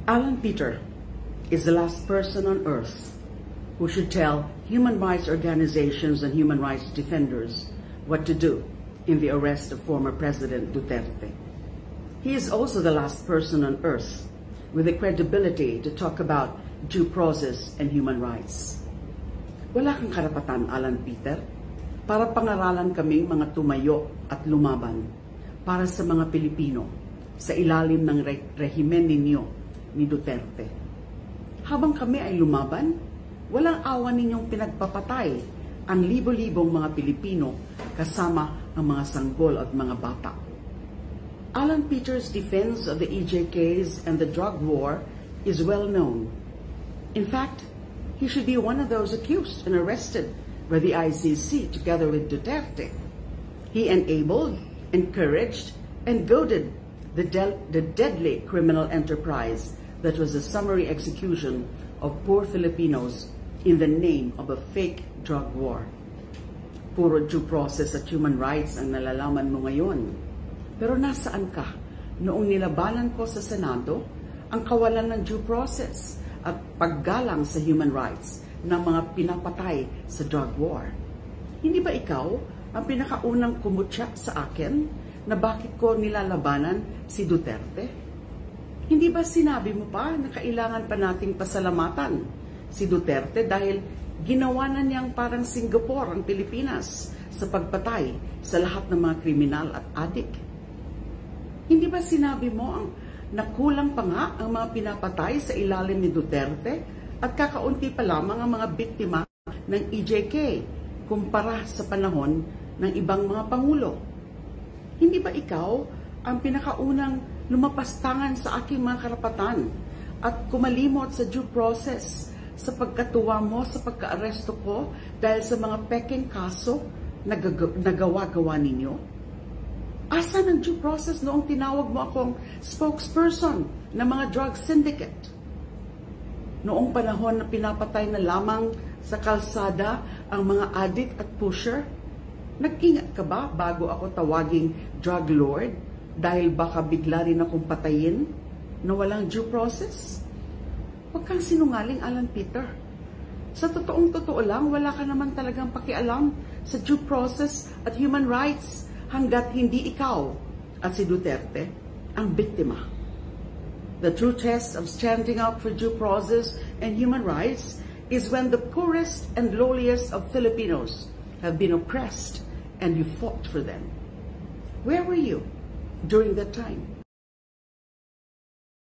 Alan Peter is the last person on earth who should tell human rights organizations and human rights defenders what to do in the arrest of former President Duterte. He is also the last person on earth with the credibility to talk about due process and human rights. Wala kang karapatan, Alan Peter, para pangaralan kaming mga tumayo at lumaban para sa mga Pilipino sa ilalim ng rehimen ninyo ni Duterte. Habang kami ay lumaban, walang awa ninyong pinagpapatay ang libo-libong mga Pilipino kasama ang mga sanggol at mga bata. Alan Peter's defense of the EJKs and the drug war is well known. In fact, he should be one of those accused and arrested by the ICC together with Duterte. He enabled, encouraged, and goaded the deadly criminal enterprise that was the summary execution of poor Filipinos in the name of a fake drug war. Puro due process at human rights ang nalalaman mo ngayon. Pero nasaan ka noong nilabanan ko sa Senado ang kawalan ng due process at paggalang sa human rights ng mga pinapatay sa drug war? Hindi ba ikaw ang pinakaunang kumutya sa akin na bakit ko nilalabanan si Duterte? Hindi ba sinabi mo pa na kailangan pa nating pasalamatan si Duterte dahil ginawa na niyang parang Singapore ang Pilipinas sa pagpatay sa lahat ng mga kriminal at adik? Hindi ba sinabi mo ang nakulang pa nga ang mga pinapatay sa ilalim ni Duterte at kakaunti pa lamang ang mga biktima ng EJK kumpara sa panahon ng ibang mga pangulo? Hindi ba ikaw ang pinakaunang lumapastangan sa aking mga karapatan at kumalimot sa due process sa pagkatuwa mo sa pagka-aresto ko dahil sa mga peking kaso na nagawa-gawa ninyo? Asan ang due process noong tinawag mo akong spokesperson ng mga drug syndicate? Noong panahon na pinapatay na lamang sa kalsada ang mga addict at pusher, nag-ingat ka ba bago ako tawaging drug lord dahil baka bigla rin akong patayin na walang due process? Huwag kang sinungaling, Alan Peter. Sa totoo lang, wala ka naman talagang pakialam sa due process at human rights hanggat hindi ikaw at si Duterte ang biktima. The true test of standing up for due process and human rights is when the poorest and lowliest of Filipinos have been oppressed and you fought for them. Where were you during that time?